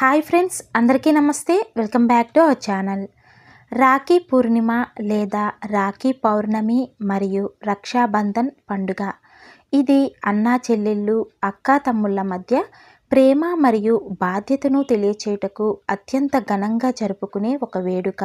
Hi friends, అందరికీ నమస్తే. Welcome back to our channel. Rakhi Purnima లేదా రాఖీ పౌర్ణమి మరియు రక్షాబంధన్ పండుగ. ఇది అన్నా చెల్లెళ్ళు, అక్కా తమ్ముళ్ళ మధ్య ప్రేమ మరియు బాధ్యతను తెలియచేయటకు అత్యంత ఘనంగా జరుపుకునే ఒక వేడుక.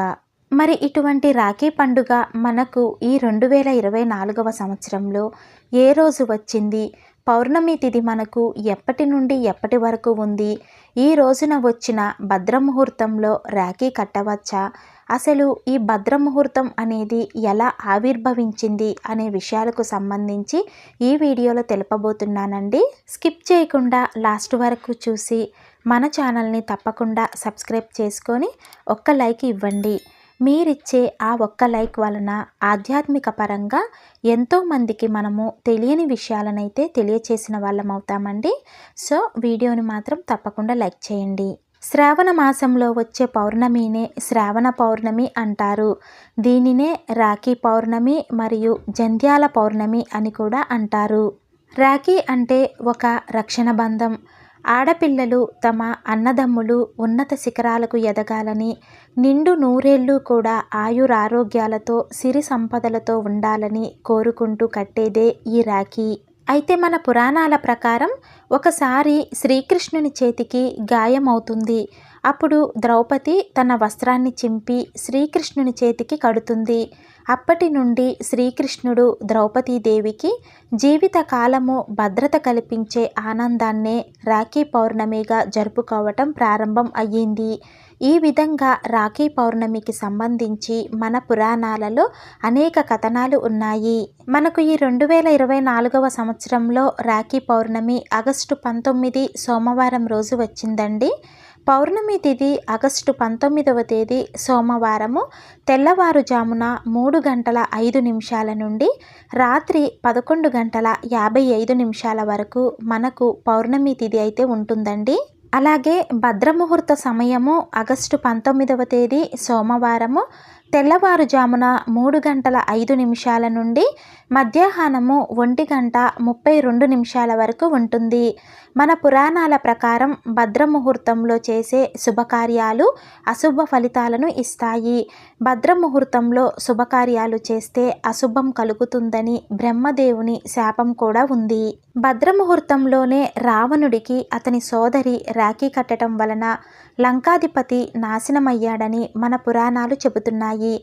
మరి ఇటువంటి రాఖీ పండుగ మనకు ఈ 2024వ సంవత్సరంలో ఏ రోజు వచ్చింది? పౌర్ణమి తిథి మనకు ఎప్పటి నుండి ఎప్పటి వరకు ఉంది? ఈ రోజున వచ్చిన భద్రముహూర్తంలో రాఖీ కట్టవచ్చా? అసలు ఈ భద్రముహూర్తం అనేది ఎలా ఆవిర్భవించింది అనే విషయాలకు సంబంధించి ఈ వీడియోలో తెలుపబోతున్నానండి. స్కిప్ చేయకుండా లాస్ట్ వరకు చూసి మన ఛానల్ని తప్పకుండా సబ్స్క్రైబ్ చేసుకొని ఒక్క లైక్ ఇవ్వండి. మీరిచ్చే ఆ ఒక్క లైక్ వలన ఆధ్యాత్మిక పరంగా ఎంతోమందికి మనము తెలియని విషయాలనైతే తెలియచేసిన వాళ్ళం అవుతామండి. సో వీడియోని మాత్రం తప్పకుండా లైక్ చేయండి. శ్రావణ మాసంలో వచ్చే పౌర్ణమినే శ్రావణ పౌర్ణమి అంటారు. దీనినే రాఖీ పౌర్ణమి మరియు జంధ్యాల పౌర్ణమి అని కూడా అంటారు. రాఖీ అంటే ఒక రక్షణ బంధం. ఆడపిల్లలు తమ అన్నదమ్ములు ఉన్నత శిఖరాలకు ఎదగాలని, నిండు నూరేళ్ళు కూడా ఆయురారోగ్యాలతో సిరి సంపదలతో ఉండాలని కోరుకుంటూ కట్టేదే ఈ రాఖీ. అయితే మన పురాణాల ప్రకారం ఒకసారి శ్రీకృష్ణుని చేతికి గాయమవుతుంది. అప్పుడు ద్రౌపది తన వస్త్రాన్ని చింపి శ్రీకృష్ణుని చేతికి కడుతుంది. అప్పటి నుండి శ్రీకృష్ణుడు ద్రౌపదీదేవికి జీవితకాలము భద్రత కల్పించే ఆనందాన్నే రాఖీ పౌర్ణమిగా జరుపుకోవటం ప్రారంభం అయ్యింది. ఈ విధంగా రాఖీ పౌర్ణమికి సంబంధించి మన పురాణాలలో అనేక కథనాలు ఉన్నాయి. మనకు ఈ 2024వ సంవత్సరంలో రాఖీ పౌర్ణమి ఆగస్టు 19 సోమవారం రోజు వచ్చిందండి. పౌర్ణమి తిథి ఆగస్టు 19వ తేదీ సోమవారము తెల్లవారుజామున 3:05 నుండి రాత్రి 11:55 వరకు మనకు పౌర్ణమి తిథి అయితే ఉంటుందండి. అలాగే భద్రముహూర్త సమయము ఆగస్టు 19వ తేదీ సోమవారము తెల్లవారుజామున 3:05 నుండి మధ్యాహ్నము 1:32 వరకు ఉంటుంది. మన పురాణాల ప్రకారం భద్రముహూర్తంలో చేసే శుభకార్యాలు అశుభ ఫలితాలను ఇస్తాయి. భద్రముహూర్తంలో శుభకార్యాలు చేస్తే అశుభం కలుగుతుందని బ్రహ్మదేవుని శాపం కూడా ఉంది. భద్రముహూర్తంలోనే రావణుడికి అతని సోదరి రాఖీ కట్టడం వలన లంకాధిపతి నాశనమయ్యాడని మన పురాణాలు చెబుతున్నాయి.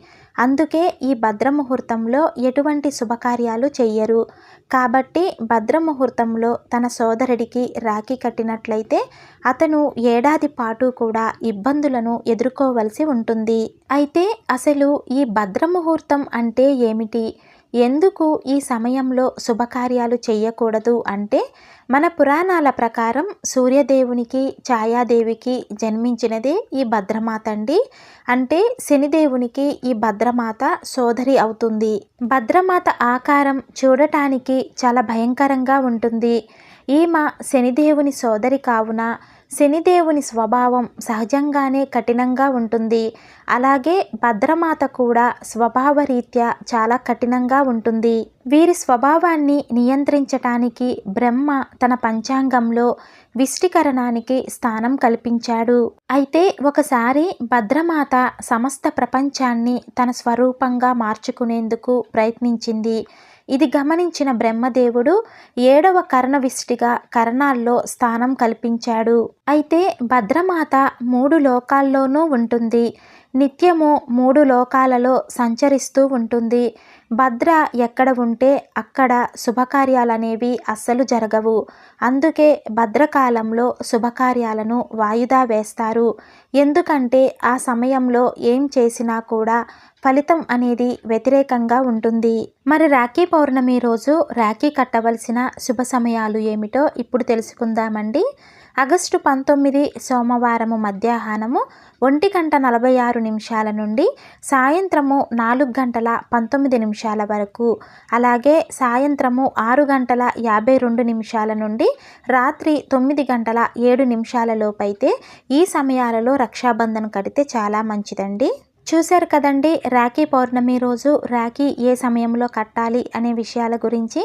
అందుకే ఈ భద్రముహూర్తంలో ఎటువంటి శుభకార్యాలు చెయ్యరు. కాబట్టి భద్రముహూర్తంలో తన సోదరుడికి రాఖీ కట్టినట్లయితే అతను ఏడాది పాటు కూడా ఇబ్బందులను ఎదుర్కోవలసి ఉంటుంది. అయితే అసలు ఈ భద్రముహూర్తం అంటే ఏమిటి? ఎందుకు ఈ సమయంలో శుభకార్యాలు చేయకూడదు అంటే, మన పురాణాల ప్రకారం సూర్యదేవునికి ఛాయాదేవికి జన్మించినదే ఈ భద్రమాత అండి. అంటే శనిదేవునికి ఈ భద్రమాత సోదరి అవుతుంది. భద్రమాత ఆకారం చూడటానికి చాలా భయంకరంగా ఉంటుంది. ఈమె శనిదేవుని సోదరి కావున శనిదేవుని స్వభావం సహజంగానే కఠినంగా ఉంటుంది. అలాగే భద్రమాత కూడా స్వభావరీత్యా చాలా కఠినంగా ఉంటుంది. వీరి స్వభావాన్ని నియంత్రించటానికి బ్రహ్మ తన పంచాంగంలో విష్టికరణానికి స్థానం కల్పించాడు. అయితే ఒకసారి భద్రమాత సమస్త ప్రపంచాన్ని తన స్వరూపంగా మార్చుకునేందుకు ప్రయత్నించింది. ఇది గమనించిన బ్రహ్మదేవుడు 7వ కర్ణవిష్టిగా కర్ణాల్లో స్థానం కల్పించాడు. అయితే భద్రమాత 3 లోకాల్లోనూ ఉంటుంది. నిత్యము 3 లోకాలలో సంచరిస్తూ ఉంటుంది. భద్ర ఎక్కడ ఉంటే అక్కడ శుభకార్యాలనేవి అస్సలు జరగవు. అందుకే భద్రకాలంలో శుభకార్యాలను వాయిదా వేస్తారు. ఎందుకంటే ఆ సమయంలో ఏం చేసినా కూడా ఫలితం అనేది వ్యతిరేకంగా ఉంటుంది. మరి రాఖీ పౌర్ణమి రోజు రాఖీ కట్టవలసిన శుభ సమయాలు ఏమిటో ఇప్పుడు తెలుసుకుందామండి. ఆగస్టు 19 సోమవారము మధ్యాహ్నము 1:46 నుండి సాయంత్రము 4:19 వరకు, అలాగే సాయంత్రము 6:52 నుండి రాత్రి 9:07 లోపైతే ఈ సమయాలలో రక్షాబంధన్ కడితే చాలా మంచిదండి. చూశారు కదండి, రాఖీ పౌర్ణమి రోజు రాఖీ ఏ సమయంలో కట్టాలి అనే విషయాల గురించి.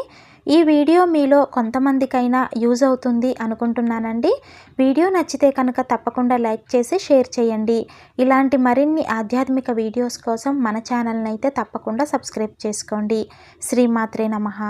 ఈ వీడియో మీలో కొంతమందికైనా యూజ్ అవుతుంది అనుకుంటున్నానండి. వీడియో నచ్చితే కనుక తప్పకుండా లైక్ చేసి షేర్ చేయండి. ఇలాంటి మరిన్ని ఆధ్యాత్మిక వీడియోస్ కోసం మన ఛానల్ని అయితే తప్పకుండా సబ్స్క్రైబ్ చేసుకోండి. శ్రీమాత్రే నమః.